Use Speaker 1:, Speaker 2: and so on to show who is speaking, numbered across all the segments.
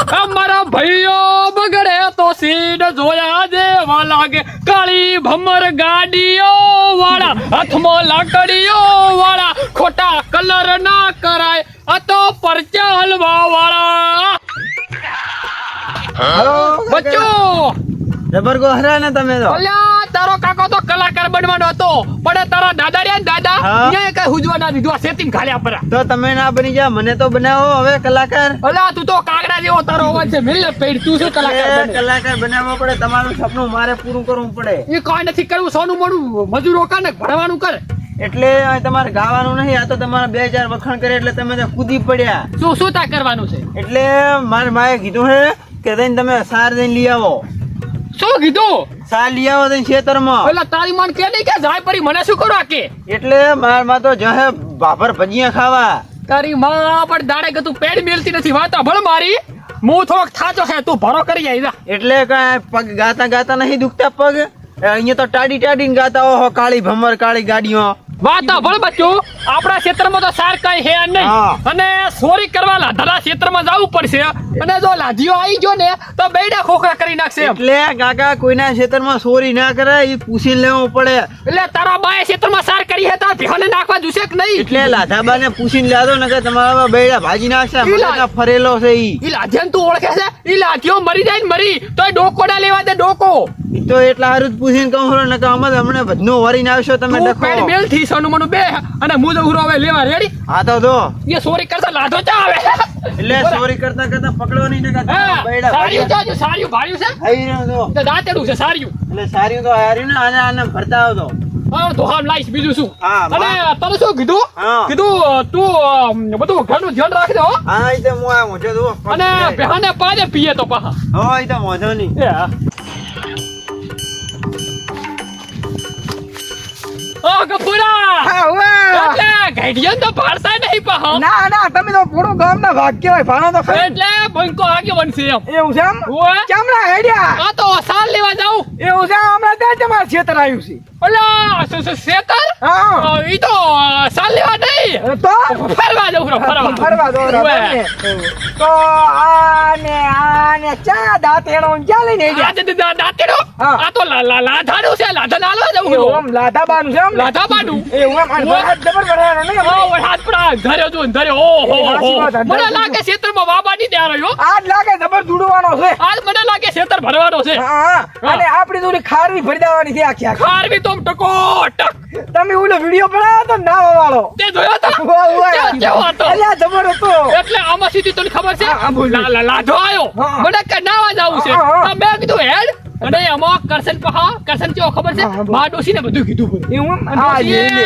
Speaker 1: અમારા ભાઈઓ બગડે તો સીડ જોયા જેવા લાગે કાળી ભમર ગાડીઓ વાળા હાથમાં લાકડીઓ વાળા ખોટા કલર ના કરાય આ તો પરચા હલવા વાળા બચ્ચો
Speaker 2: જબર ગોહરા ને તમે તો
Speaker 1: અલ્યા તારો કાકો તો કલાકાર બનવાનો હતો પણ તારા દાદા રે દાદા અહીંયા કઈ હુજવા ના દીધું આ સેટિંગ ખાલ્યા પરા
Speaker 2: તો તમે ના બની જા મને તો બનાવો હવે કલાકાર
Speaker 1: અલ્યા તું તો કાગડા જેવો તારો અવાજ છે મિલ પેડ તું શું કલાકાર બને
Speaker 2: કલાકાર બનાવવો પડે તમારું સપનું મારે પૂરું કરવું પડે
Speaker 1: એ કોઈ નથી કરવું સોનું મોડું મજૂરો કર ને ભણવાનું કર
Speaker 2: એટલે તમારે ગાવાનું નહીં આ તો તમારા 2000 વખાણ કરે એટલે તમે તો કૂદી પડ્યા
Speaker 1: શું તા કરવાનું છે
Speaker 2: એટલે મારી માએ કીધું હે કે જઈને તમે સાર જઈને લઈ આવો
Speaker 1: શું કીધું
Speaker 2: સાર લઈ આવો જઈને ખેતરમાં
Speaker 1: એટલે તારી માન કે નહીં કે જાય પરી મને શું કરવા કે
Speaker 2: એટલે મારા માં તો જહે ભાભર ભજીયા ખાવા
Speaker 1: તારી માં પણ દાડે કે તું પેડ મેલતી નથી વાતા ભળ મારી હું થોક થાચો છે તું ભરો કરી જાય
Speaker 2: એટલે કાંઈ પગ ગાતા ગાતા નહીં દુખતા પગ અહીંયા તો ટાડી ટાડીને ગાતા ઓહો કાળી ભમર કાળી ગાડીઓ
Speaker 1: વાતા ભળ બચ્ચો આપણા ક્ષેત્રમાં તો સાર કઈ હે નહીં અને ચોરી કરવા લાધાના ક્ષેત્રમાં જવું પડશે અને જો લાધીઓ આવી ગયો ને તો બેડા ખોખરા કરી નાખશે
Speaker 2: એટલે કાકા કોઈના ક્ષેત્રમાં ચોરી ના કરે એ પૂછીને લેવું પડે
Speaker 1: એટલે તારા બાએ ક્ષેત્રમાં સાર કરી હે તાર ભેહોને નાખવા જોશે કે નહીં
Speaker 2: એટલે લાધાબાને પૂછીને લાદો ને કે તમારા બેડા ભાજી નાખશે મને ફરેલો છે ઈ
Speaker 1: લાધ્યાને તું ઓળખે છે ઈ લાધીઓ મરી જાય ને મરી તોય ડોકો ના લેવા દે ડોકો
Speaker 2: તો એટલા હારું જ પૂછીને કહું ને કે અમે હમણે બધનો વરીને આવશો તમે ડખો
Speaker 1: મેલ થી સોનું મનું બે અને હું જઉં હવે લેવા રેડી
Speaker 2: હા તો દો
Speaker 1: એ ચોરી કરતા લાધો ચા આવે
Speaker 2: એટલે ચોરી કરતા કરતા પકડો નહીં ને બેડા
Speaker 1: સારિયું ચાજો સારિયું ભાર્યું છે
Speaker 2: આઈ રહ્યો તો
Speaker 1: તે દાંતેડું છે સારિયું
Speaker 2: એટલે સારિયું તો હાર્યું ને આને ભરતા આવતો
Speaker 1: ધોહામ લાઈશ બીજું શું
Speaker 2: હા
Speaker 1: અને તને શું કીધું તું બધું ઘરનું ધ્યાન રાખજે હો
Speaker 2: હા ઈ તો હું આ મોજો દો
Speaker 1: અને બેહાને પાદે પીએ તો પાહા
Speaker 2: હો ઈ તો મોજો નહીં
Speaker 1: ઓ ગફુરા
Speaker 3: હા
Speaker 1: એટલે ગાઈડિયન તો ભારતા નહીં પાહો
Speaker 3: ના તમે તો પૂરો ગામના ભાગ કેવાય ભાણો તો ખરી.
Speaker 1: એટલે બંકો આગે બનશે એમ
Speaker 3: એવું છે એમ
Speaker 1: ઓય
Speaker 3: કેમના હેડ્યા
Speaker 1: આ તો સાલ લેવા જાઉં
Speaker 3: એવું છે હમણાં ત્યાં તમારે ખેતર આવ્યું છે
Speaker 1: ઓલા શેતર
Speaker 3: હા
Speaker 1: ઈ તો સાલ લેવા નહીં
Speaker 3: તો
Speaker 1: ફરવા જાઉં
Speaker 3: ફરવા દો તો આને ચા દાંતેણો ક્યાં લઈને હેડ્યા
Speaker 1: દાંતેડો
Speaker 3: હા.
Speaker 1: આ તો લાધાડું છે લાધા નાલવા જાઉં
Speaker 3: એવું આમ લાધાબાનું છે એમ
Speaker 1: લાધા બાડું
Speaker 3: એવું આમ હાથ જબર ભરાવાનો ને
Speaker 1: હાથ પડા ધરે જો ધરે ઓહો
Speaker 3: સાચી વાત,
Speaker 1: મને લાગે ક્ષેત્રમાં વાબાની ત્યાં રહ્યો
Speaker 3: આજ લાગે જબર દુડવાનો છે
Speaker 1: આજ મને લાગે ક્ષેત્ર ભરવાનો છે
Speaker 3: હા અને આપણી થોડી ખારવી ભરી દેવાની છે આખી આખી
Speaker 1: ખારવી તો ટકો ટક
Speaker 3: તમે ઓલો વિડિયો બનાવ્યો તો નાવા વાળો
Speaker 1: તે જોયો તો કેવો હતો
Speaker 3: અલ્યા જબર હતો
Speaker 1: એટલે આમાં સીધી તને ખબર છે
Speaker 3: હા, બોલ.
Speaker 1: લાધો આયો
Speaker 3: હા.
Speaker 1: મને કે નાવા જાવું છે
Speaker 3: હા, હા.
Speaker 1: તો મેં કીધું હેડ અને એમાં કરશન કેવો ખબર છે
Speaker 3: હા, બોલ.
Speaker 1: મા ડોશીને બધું કીધું પડે
Speaker 3: એવું એમ? હા,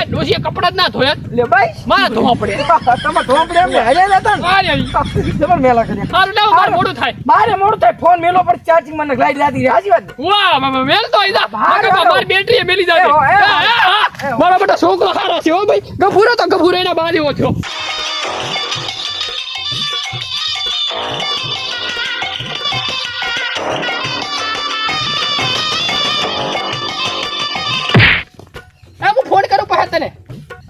Speaker 1: ડોશીએ કપડા જ ના ધોયા
Speaker 3: લે ભાઈ
Speaker 1: મારા ધોવા પડે
Speaker 3: તમે ધોંપડે એમને હર્યા હતા ને
Speaker 1: અરે
Speaker 3: જબર મેલા કર્યા
Speaker 1: સારું લેવું મારે મોડું થાય
Speaker 3: મારે મોડું થાય ફોન મેલો પર ચાર્જિંગ મને લાઈટ જાતી રહી હાજી વાત
Speaker 1: વાહ મેલ તો આઈદા
Speaker 3: બહાર
Speaker 1: મારી બેટરી મેલી જાય મારો બેટો છોકરો સારો છે હો ભાઈ ગફુરો તો ગફુરો એના બાદ એવો થયો હું ફોન કરું પાછા તને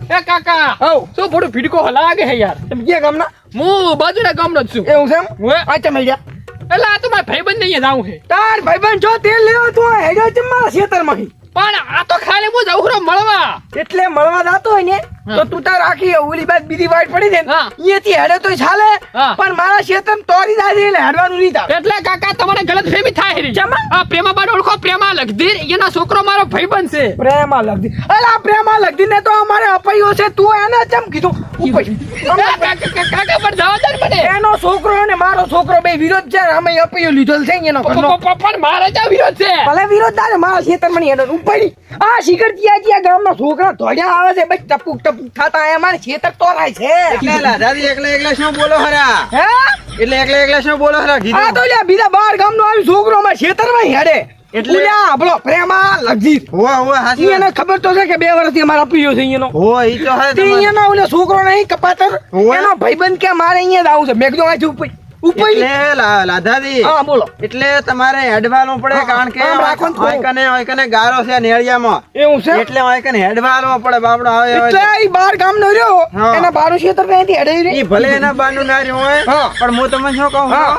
Speaker 1: એ કાકા શું થોડું ભીડકો લાગે છે યાર
Speaker 3: તમે ક્યાં ગામના
Speaker 1: હું બાજુના ગામનો જ છું
Speaker 3: એવું છે એમ
Speaker 1: ઓએ.
Speaker 3: આ ચમે ગયા
Speaker 1: એટલે આ તો મારા ભાઈબંધ અહીંયા જાવું છે
Speaker 3: તાર ભાઈબંધ જો તેલ લેવા તું હેડ્યો છે મારા ખેતરમાંથી
Speaker 1: પણ આ તો ખાલી હું જાઉં છું મળવા
Speaker 3: એટલે મળવા જાતો હોય ને તો તું તાર આખી ઓલી બાદ બીજી વાઈટ પડી દે ને
Speaker 1: હા.
Speaker 3: અહીંયાથી હેડે તો ચાલે
Speaker 1: હા.
Speaker 3: પણ મારા ખેતર તોડી જાય એટલે હેડવાનું નહીં તાર
Speaker 1: એટલે કાકા તમારે ગલત ફેમી થાય રહી
Speaker 3: શેમાં?
Speaker 1: આ પ્રેમાબાન ઓળખો પ્રેમા લગધીર એના છોકરો મારો ભાઈબંધ છે
Speaker 3: પ્રેમા લગદી અલા પ્રેમા લગદી ને તો અમારે અપાયો છે તું એને ચમ કીધું
Speaker 1: કાકા પર જવા દે ને મને
Speaker 3: એનો છોકરો ને મારો છોકરો બે વિરોધ છે અમે અપાયો લીધો છે એનો ઘરનો.
Speaker 1: પણ મારે ત્યાં વિરોધ છે
Speaker 3: ભલે વિરોધ તારે મારા ખેતરમાં નહીં હેડવાનું ઉપડી આ શિખર જ્યાં ગામના છોકરા ધોડ્યા આવે છે બસ ટપુક ટપુક થતા અમારે ખેતર તોરાય છે
Speaker 2: એટલે લાધારી એકલા શું બોલો હરા
Speaker 3: હે
Speaker 2: એટલે એકલા શું બોલો હરા
Speaker 3: આ
Speaker 2: કીધું
Speaker 3: તો લ્યા બીજા બાર ગામનો આવી છોકરો અમારા ખેતરમાં હેડે
Speaker 2: એટલે?
Speaker 3: એટલે આપણો પ્રેમા લગજી
Speaker 2: હોવા હાસી
Speaker 3: એને ખબર તો છે કે 2 વર્ષથી અમારા અપાયો છે એનો
Speaker 2: હોવા ઈ તો હે
Speaker 3: તે અહીંયાનો ઓલો છોકરો નહીં કપાતર
Speaker 2: ઓવે.
Speaker 3: એનો ભાઈબંધ કે મારે અહીંયા જ આવું છે મેં કીધું આથી ઉપર
Speaker 2: એટલે લાધાદી
Speaker 3: હા બોલો
Speaker 2: એટલે તમારે હેડવાનું પડે
Speaker 3: હા,
Speaker 2: કારણ કે
Speaker 3: આમ રાખો ને થોડું.
Speaker 2: ઓયકને ગારો છે નેળિયામાં
Speaker 3: એવું છે
Speaker 2: એટલે ઓયકને હેડવાનો પડે બાપડો આવે
Speaker 3: એટલે ઈ બાર ગામનો રહ્યો
Speaker 2: હા.
Speaker 3: એના બારું ખેતર અહીંથી હેડે
Speaker 2: ઈ ભલે એના બાનું ના રહ્યું હોય
Speaker 3: હા.
Speaker 2: પણ હું તમને શું કહું
Speaker 3: હા.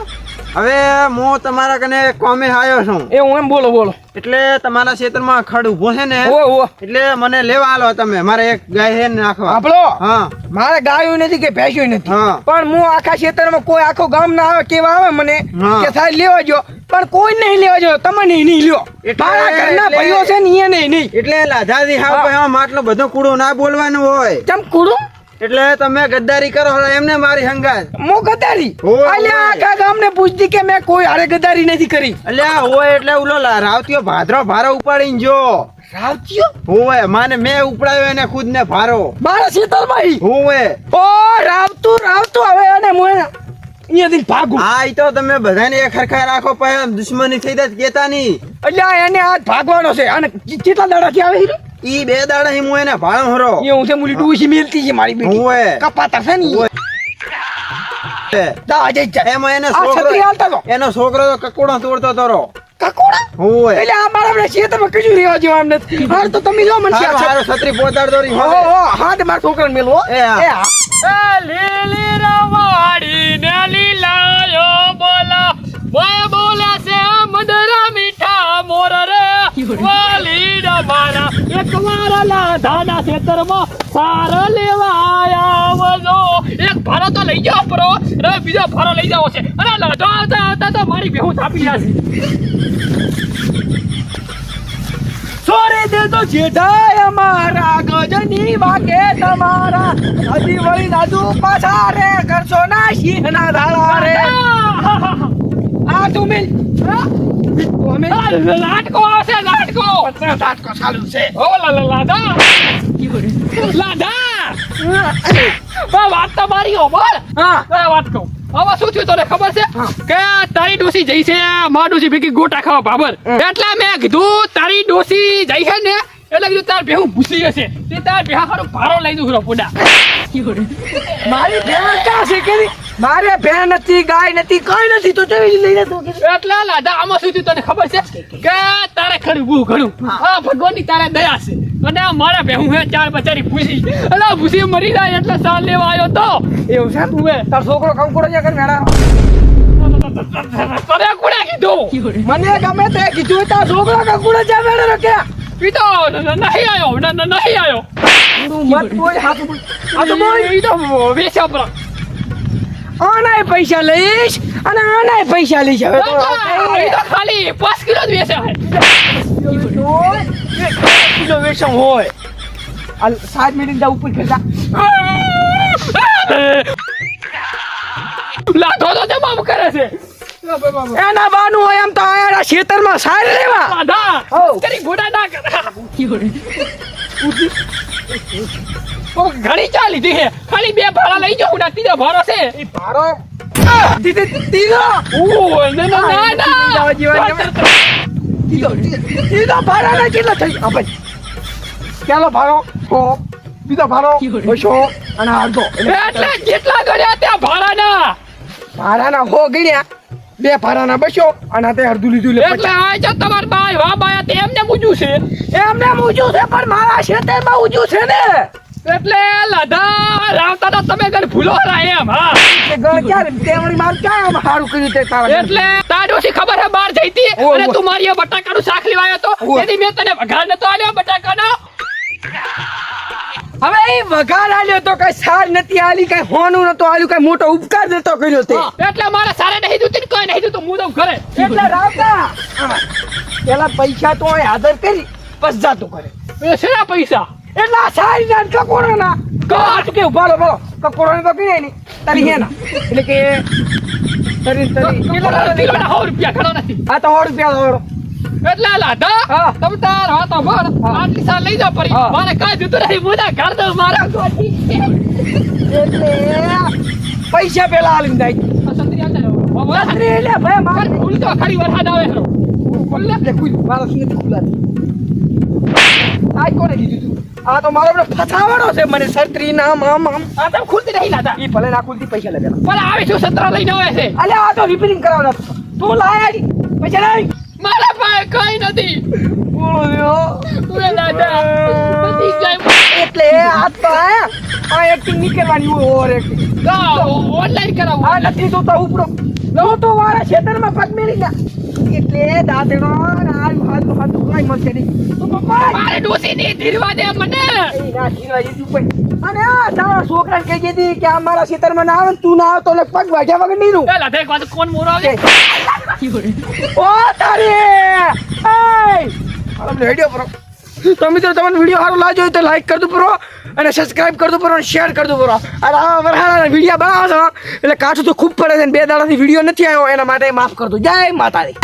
Speaker 2: હવે હું તમારા કને કોમે આવ્યો છું
Speaker 3: એ હું એમ બોલો
Speaker 2: એટલે તમારા ક્ષેત્રમાં ખડ ઉભો છે ને
Speaker 3: ઓ
Speaker 2: એટલે મને લેવા આલો તમે. મારે એક ગાય છે ને નાખવા.
Speaker 3: આપણો
Speaker 2: હા
Speaker 3: મારે ગાયું નથી કે ભેંસ્યું નથી
Speaker 2: હા.
Speaker 3: પણ હું આખા ક્ષેત્રમાં કોઈ આખો ગામ ના આવે કેવા આવે મને
Speaker 2: હા.
Speaker 3: કે સાહેબ લેવા જો પણ કોઈ નહીં લેવા જો તમે નહીં લ્યો
Speaker 2: એટલે-
Speaker 3: મારા ઘરના
Speaker 2: એટલે-
Speaker 3: ભાઈઓ છે ને એ નહીં
Speaker 2: એટલે લાધાથી હાવ
Speaker 3: હા.
Speaker 2: ભાઈ આમ આટલું બધું કૂડું ના બોલવાનું હોય.
Speaker 3: ચમ કુડું
Speaker 2: એટલે તમે ગદ્દારી કરો છો એમને મારી હંગાત.
Speaker 3: મો ગદારી
Speaker 2: હોય,
Speaker 3: અલ્યા
Speaker 2: હોય.
Speaker 3: આખા ગામને પૂછતી કે મેં કોઈ હારે ગદારી નથી કરી
Speaker 2: અલ્યા હોય એટલે ઓલો રાવતીયો ભાદરો ભારો ઉપાડીને જો
Speaker 3: રાવતીયો
Speaker 2: હોય માને મેં ઉપડાયો એને ખુદ ને ભારો
Speaker 3: મારા ક્ષેત્રમાં ઈ.
Speaker 2: હોય.
Speaker 3: ઓ રાવતું હવે અને હું અહીંયાથી ભાગું
Speaker 2: હા ઈ તો તમે બધાને એક હરખા રાખો પછી દુશ્મની થઈ જાય તો કેતા નહીં.
Speaker 3: અલ્યા એને આજ ભાગવાનો છે અને કેટલા દાડાથી આવે છે
Speaker 2: ઈ 2 દાડા હું એને ભાળો હરો.
Speaker 3: એ હું છે મુલી ડૂસી મેલતી છે મારી બેટી
Speaker 2: હોય.
Speaker 3: કપાતર છે ને ઈ.
Speaker 2: હોય.
Speaker 3: જા જઈ જા
Speaker 2: એમાં એને
Speaker 3: આ છત્રી હાલતા તો.
Speaker 2: એનો છોકરો તો કકોડો તોડતો તરો.
Speaker 3: કકોડા
Speaker 2: હોય.
Speaker 3: એટલે આ મારા આપણે ક્ષેત્રમાં કજુ રહેવા જેવા એમ નથી હાર તો તમે જો મને
Speaker 2: હારો હારો છત્રી પોતાડતો રહી હવે.
Speaker 3: હા તે મારા છોકરાને મેલવો
Speaker 2: એ હા.
Speaker 1: એ લીલી રવાડી ને લીલાયો બોલા મોય બોલે છે મદરા મીઠા મોર રે વાલી મારા એક વાર લાધાના ખેતરમાં સાર લેવા આવજો. એક ભારો તો લઈ જાઓ પરો રે બીજો ભારો લઈ જાવ છે અને લાધો આવતા આવતા તો મારી બેહુ થાપી જશે.
Speaker 3: સોરે દે તો જેઠાય અમારા ગજની વાગે તમારા હજી વળી દાદુ પાછા રે કરશો ના સિંહના ધારા રે આ તું મિલ
Speaker 1: લાટકો આવશે લાટકો
Speaker 3: નાટકો ચાલુ છે
Speaker 1: ઓ લાધા વાત તો મારી હો બોલ.
Speaker 3: હા
Speaker 1: વાત કહું હવે શું થયું તને ખબર છે કે તારી ડોસી જઈ છે મા ડોસી ભેગી ગોટા ખાવા બાબર એટલે મેં કીધું તારી ડોસી જઈ છે ને એટલે કીધું તાર ભેહું ભૂસી હશે તે તાર ભેહા ખારું ભારો લઈ દઉં છું પુડા.
Speaker 3: મારી ભેણ ક્યાં છે કે મારે ભેણ નથી ગાય નથી કઈ નથી તો તેવી જ લઈને તું કીધું.
Speaker 1: એટલે લાદા આમાં શું થયું તને ખબર છે કે તારે ખરું બહુ ઘણું હા ભગવાનની તારે દયા છે અને આ મારા ભેહું હે ચાર બચારી ભૂસી એટલે ભૂસી મરી જાય એટલે સાલ લેવા આવ્યો તો
Speaker 3: એવું છે
Speaker 1: ઉવે
Speaker 3: તાર છોકરો કંકોડો જ્યાં કરી મેળા
Speaker 1: તને કોણે કીધું
Speaker 3: મને ગમે તે કીધું તાર છોકરો કંકોડો જ્યાં મેળા કે
Speaker 1: ઈ તો નહીં આવ્યો નહીં આવ્યો
Speaker 3: મત બોલ હાથ બોલ આ તો બોલ
Speaker 1: ઈ તો વેચ્યા પર
Speaker 3: આનાય પૈસા લઈશ અને આનાય પૈસા લઈશ હવે
Speaker 1: ઈ તો ખાલી 5 કિલો જ વેચે
Speaker 3: કિલો વેચમ હોય આ 7 મિનિટ જા ઉપર ખસા
Speaker 1: લાધો તો જમામ કરે છે
Speaker 3: એના બાનું હોય એમ તો આયા ખેતરમાં સાર લેવા
Speaker 1: લાધા
Speaker 3: હઉ.
Speaker 1: તેરી ગોડા ના કર ઓ ઘણી ચા લીધી છે ખાલી 2 ભાડા લઈ જાઉં ના ત્રીજો ભાડો છે
Speaker 3: ઈ ભારો તીધો
Speaker 1: ઓ ના
Speaker 3: જાવા જીવા તીધો ભારો ના કેટલા થઈ આ ભાઈ ચાલો ભારો હો બીજો ભારો બસો અને અડધો
Speaker 1: એટલે જેટલા ગણ્યા ત્યાં ભાડાના
Speaker 3: ભાડાના હો ગણ્યા 2 ભાડાના બસો અને તે અડધું લીધું લે
Speaker 1: એટલે આ જો તમાર બાય વા બાયા તે એમને મૂજ્યું છે
Speaker 3: એમને ઊંચું છે પણ મારા ખેતરમાં ઊંચું છે ને
Speaker 1: એટલે લાધા રાવતા તો તમે ઘર ભૂલો રા એમ હા
Speaker 3: તે ગણ ક્યારે તેવડી માર ક્યાં આમ હારું કર્યું તે તારા
Speaker 1: એટલે તાડોશી ખબર હે બહાર જઈતી
Speaker 3: ઓહો.
Speaker 1: અને તું મારી આ બટાકાનું શાક લેવા આવ્યો તો
Speaker 3: ઓહો.
Speaker 1: તેથી મેં તને વઘાર નતો આલ્યો બટાકાનો
Speaker 3: હવે એ વઘાર આલ્યો તો કઈ સાર નથી આલી કઈ હોનું નતો આલ્યું કઈ મોટો ઉપકાર નતો કર્યો તે
Speaker 1: એટલે મારા સારે નહીં દૂતી કોઈ નહીં દૂતું હું દઉં ઘરે
Speaker 3: એટલે રાવતા પેલા પૈસા તો અહીં હાજર કરી બસ જાતો કરે
Speaker 1: એ શેના પૈસા
Speaker 3: એટલે આ સારી જાત કકોડો ના કાટ કે ભાલો ભાલો કકોડો ને તો પીને ની તારી હે ના એટલે કે તરી
Speaker 1: કિલોના 100 રૂપિયા ઘણો નથી
Speaker 3: આ તો 100 રૂપિયા દોડો
Speaker 1: એટલે લાધા
Speaker 3: હા.
Speaker 1: તમે તાર વાતો ભર
Speaker 3: હા.
Speaker 1: આટલી સાલ લઈ જાવ પરી
Speaker 3: હા.
Speaker 1: મારે કાંઈ જતું નહીં મુદા ઘર દઉં મારા ગોઠી
Speaker 3: એટલે પૈસા પેલા આલીને જાય
Speaker 1: છત્રી આવતા રહો બાબા
Speaker 3: છત્રી એટલે ભાઈ મારે
Speaker 1: ખુલ તો ખરી વરસાદ આવે ખરો ખુલ લે
Speaker 3: એટલે કોઈ મારા સુનેથી ખુલ્લા આ કોને કીધું તું આ તો મારો બધો ફસાવાનો છે મને છત્રી નામ આમ આમ
Speaker 1: આ તો ખુલતી નહીં લાધા
Speaker 3: ઈ ભલે ના ખુલતી પૈસા લે પેલા
Speaker 1: પણ આવે શું સત્ર લઈને આવે છે
Speaker 3: અલે આ તો રિપેરિંગ કરાવના તું લાયા પૈસા નહીં
Speaker 1: મારા પાસે કઈ નથી
Speaker 3: બોલો
Speaker 1: તું લાધા બધી જાય
Speaker 3: એક એટલે એ આ તો આ એક્ટિંગ નહીં કરવાની હોય ઓવર એક્ટિંગ
Speaker 1: ઓનલાઈન કરાવો
Speaker 3: આ નથી તો ઉપડો લો તો વાળા ખેતરમાં પગ મેળી ગયા એટલે દાંતેડો ને આ હાથ કઈ મળશે નહીં તો પપ્પા
Speaker 1: મારે ડોસી ની ધીરવા દે મને
Speaker 3: એ ના જીવા જીતું ભાઈ અને આ તારા છોકરાને કહી દીધી કે આ મારા ખેતરમાં ના આવે ને તું ના આવે તો લગભગ વાગ્યા વગર નહીં રહું
Speaker 1: એ લાધે એક વાત કોણ મોરો આવે
Speaker 3: ઓ તારી એ રેડિયો પર તો મિત્રો તમને વિડીયો સારો લાગ્યો હોય તો લાઈક કરજો પરો અને સબસ્ક્રાઇબ કરજો પરો અને શેર કરજો પરો અને આ વરહાળાના વિડીયો બનાવો છો એટલે કાચું તો ખૂબ પડે છે ને 2 દાડાથી વિડીયો નથી આવ્યો એના માટે માફ કરજો જય માતાજી